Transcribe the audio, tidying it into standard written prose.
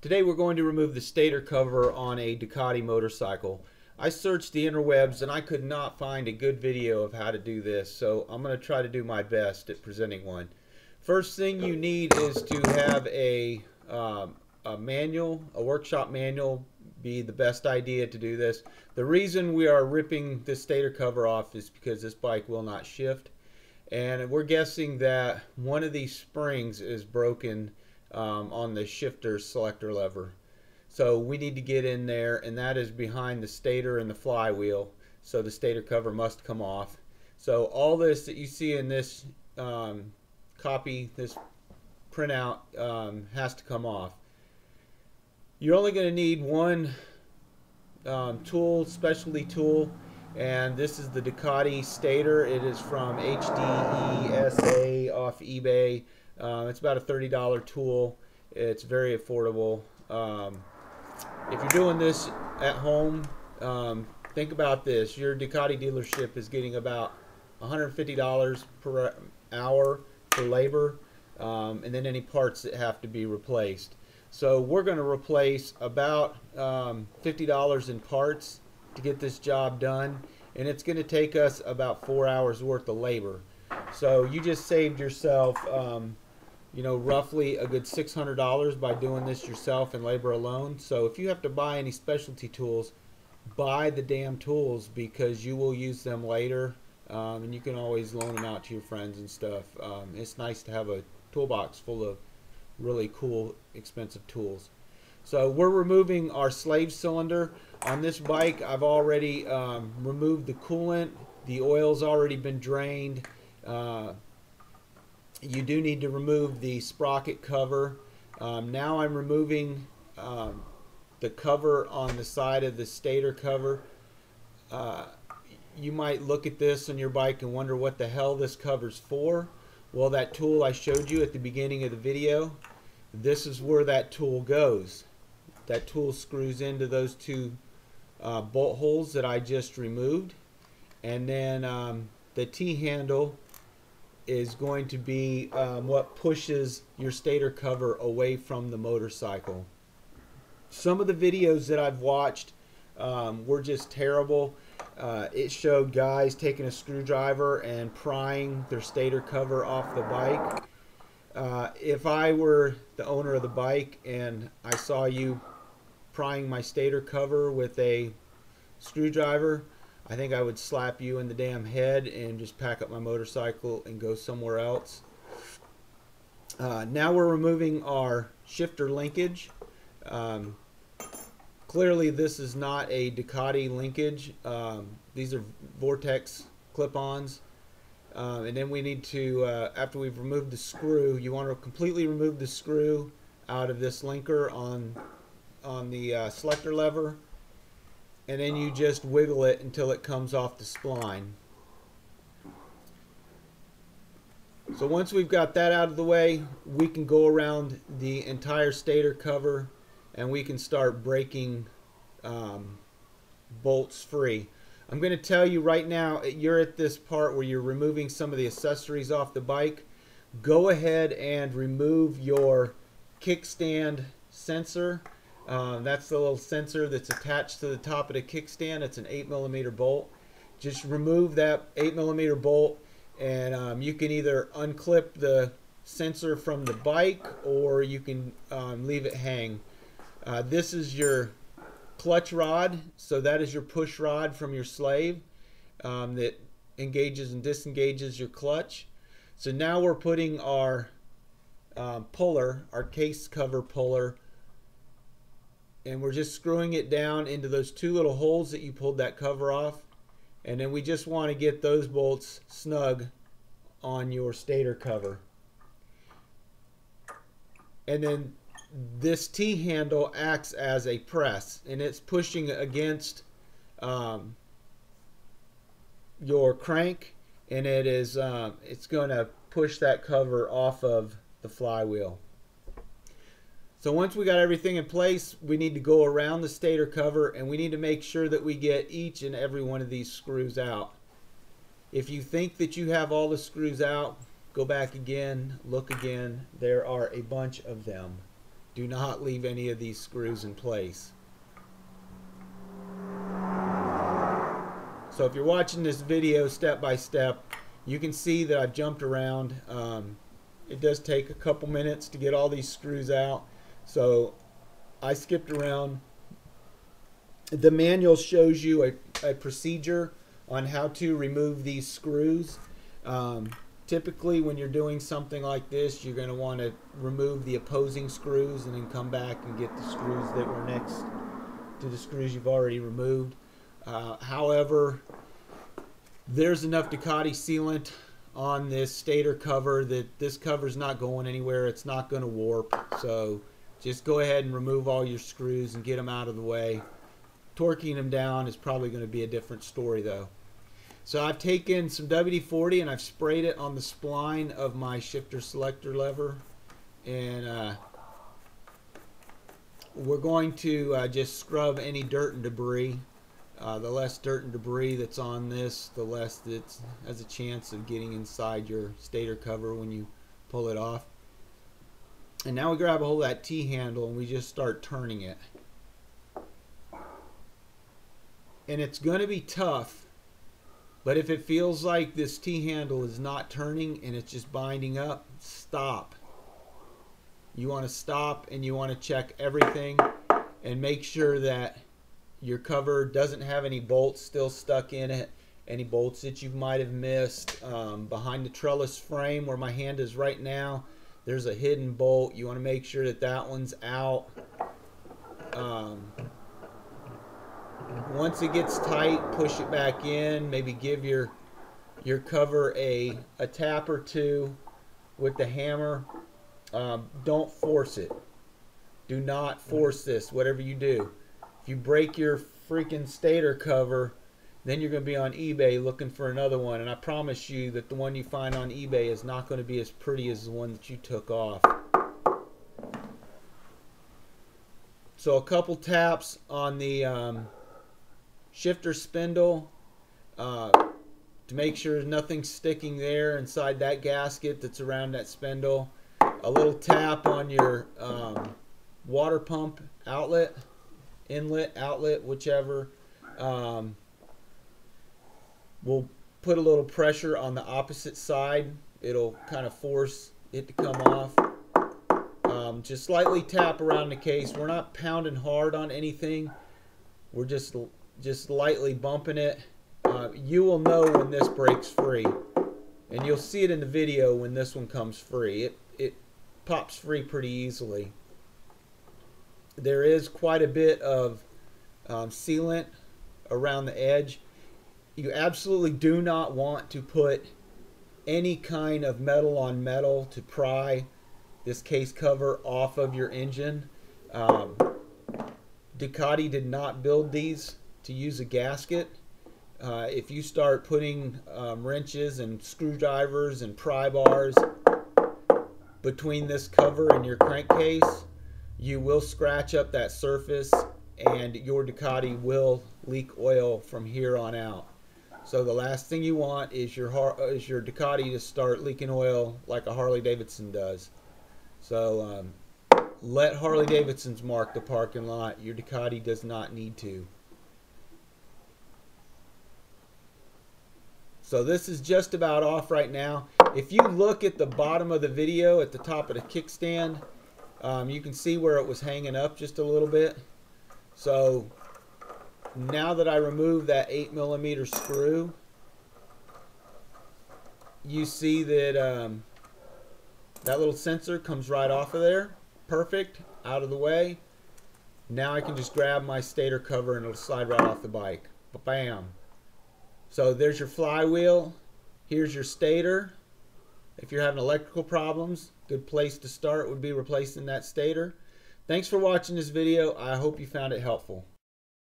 Today we're going to remove the stator cover on a Ducati motorcycle. I searched the interwebs and I could not find a good video of how to do this, so I'm going to try to do my best at presenting one. First thing you need is to have a manual, a workshop manual. Be the best idea to do this. The reason we are ripping this stator cover off is because this bike will not shift, and we're guessing that one of these springs is broken on the shifter selector lever. So we need to get in there, and that is behind the stator and the flywheel, so the stator cover must come off. So all this that you see in this copy, this printout, has to come off. You're only going to need one tool, specialty tool, and this is the Ducati Stator. It is from HDESA off eBay. It's about a $30 tool. It's very affordable. If you're doing this at home, think about this. Your Ducati dealership is getting about $150 per hour for labor, and then any parts that have to be replaced. So we're going to replace about $50 in parts to get this job done, and it's going to take us about 4 hours worth of labor. So you just saved yourself roughly a good $600 by doing this yourself in labor alone. So if you have to buy any specialty tools, buy the damn tools, because you will use them later, and you can always loan them out to your friends and stuff. It's nice to have a toolbox full of really cool, expensive tools. So we're removing our slave cylinder. On this bike, I've already removed the coolant. The oil's already been drained. You do need to remove the sprocket cover. Now I'm removing the cover on the side of the stator cover. You might look at this on your bike and wonder what the hell this cover's for. Well, that tool I showed you at the beginning of the video, this is where that tool goes. That tool screws into those two bolt holes that I just removed, and then the T-handle is going to be what pushes your stator cover away from the motorcycle. Some of the videos that I've watched were just terrible. It showed guys taking a screwdriver and prying their stator cover off the bike. If I were the owner of the bike and I saw you prying my stator cover with a screwdriver, I think I would slap you in the damn head and just pack up my motorcycle and go somewhere else. Now we're removing our shifter linkage. Clearly this is not a Ducati linkage. These are Vortex clip-ons. And then we need to, after we've removed the screw, you want to completely remove the screw out of this linker on the selector lever, and then you just wiggle it until it comes off the spline. So once we've got that out of the way, we can go around the entire stator cover and we can start breaking bolts free. I'm going to tell you right now, you're at this part where you're removing some of the accessories off the bike. Go ahead and remove your kickstand sensor. That's the little sensor that's attached to the top of the kickstand. It's an 8mm bolt. Just remove that 8mm bolt, and you can either unclip the sensor from the bike, or you can leave it hang. This is your clutch rod, so that is your push rod from your slave that engages and disengages your clutch. So now we're putting our puller, our case cover puller, and we're just screwing it down into those two little holes that you pulled that cover off, and then we just want to get those bolts snug on your stator cover. And then this T-handle acts as a press, and it's pushing against your crank, and it is it's going to push that cover off of the flywheel. So once we got everything in place, we need to go around the stator cover, and we need to make sure that we get each and every one of these screws out. If you think that you have all the screws out, go back again, look again. There are a bunch of them. Do not leave any of these screws in place. So if you're watching this video step by step, you can see that I've jumped around. It does take a couple minutes to get all these screws out, so I skipped around. The manual shows you a procedure on how to remove these screws. Typically when you're doing something like this, you're going to want to remove the opposing screws and then come back and get the screws that were next to the screws you've already removed. However, there's enough Ducati sealant on this stator cover that this cover's not going anywhere. It's not going to warp. So just go ahead and remove all your screws and get them out of the way. Torquing them down is probably going to be a different story though. So I've taken some WD-40 and I've sprayed it on the spline of my shifter selector lever, and we're going to just scrub any dirt and debris. The less dirt and debris that's on this, the less it has a chance of getting inside your stator cover when you pull it off. And now we grab a hold of that T-handle and we just start turning it. And it's going to be tough, but if it feels like this T-handle is not turning and it's just binding up, stop. You want to stop and you want to check everything and make sure that your cover doesn't have any bolts still stuck in it, any bolts that you might have missed. Behind the trellis frame where my hand is right now, there's a hidden bolt. You want to make sure that that one's out. Once it gets tight, push it back in. Maybe give your cover a tap or two with the hammer. Don't force it. Do not force this, whatever you do. If you break your freaking stator cover, then you're going to be on eBay looking for another one. And I promise you that the one you find on eBay is not going to be as pretty as the one that you took off. So a couple taps on the shifter spindle to make sure nothing's sticking there inside that gasket that's around that spindle. A little tap on your water pump outlet, inlet, outlet, whichever. We'll put a little pressure on the opposite side. It'll kind of force it to come off. Just slightly tap around the case. We're not pounding hard on anything. We're just lightly bumping it. You will know when this breaks free, and you'll see it in the video when this one comes free. It pops free pretty easily. There is quite a bit of sealant around the edge. You absolutely do not want to put any kind of metal on metal to pry this case cover off of your engine. Ducati did not build these to use a gasket. If you start putting wrenches and screwdrivers and pry bars between this cover and your crankcase, you will scratch up that surface and your Ducati will leak oil from here on out. So the last thing you want is your Ducati to start leaking oil like a Harley Davidson does. So let Harley Davidsons mark the parking lot. Your Ducati does not need to. So this is just about off right now. If you look at the bottom of the video at the top of the kickstand, you can see where it was hanging up just a little bit. So now that I removed that 8mm screw, you see that that little sensor comes right off of there. Perfect. Out of the way. Now I can just grab my stator cover and it'll slide right off the bike. Bam. So there's your flywheel. Here's your stator. If you're having electrical problems, good place to start would be replacing that stator. Thanks for watching this video. I hope you found it helpful.